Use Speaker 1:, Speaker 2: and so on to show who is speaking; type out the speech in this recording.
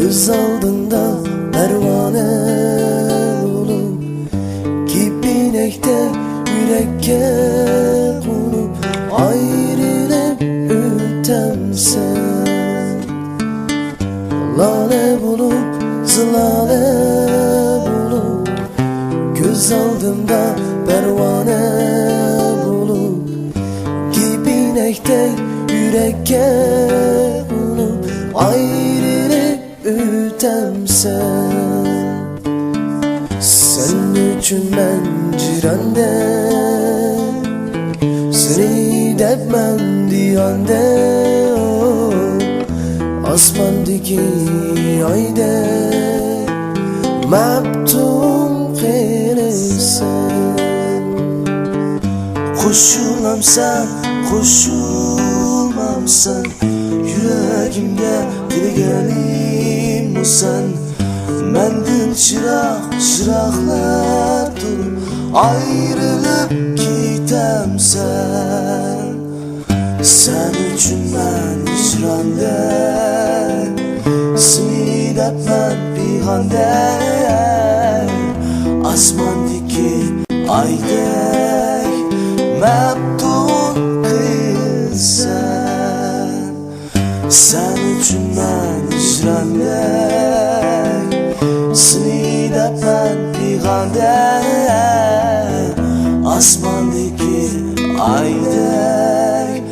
Speaker 1: Göz aldında pervane olup Kipinekte yürekke konup ayrılıp ötemsen Lale bulup zılale bulup Göz aldında pervane bulup Kipinekte yürekke konup ayrılıp ötemsen Sen üçün ben cirende Seni depmen diyende Asmandaki ayda Maptum kıyılırsan Koşulamsan, koşulmamsan Yüreğimde dili gelim olsan Mendil çıraqlar durup ayrılıp gitemsen Sen üçün ben hicranda Seni depmen peyğanda Asmandaki aydek meptun kızsan Sen üçün ben hicranda Seni depmen peyğanda Asmandaki aydek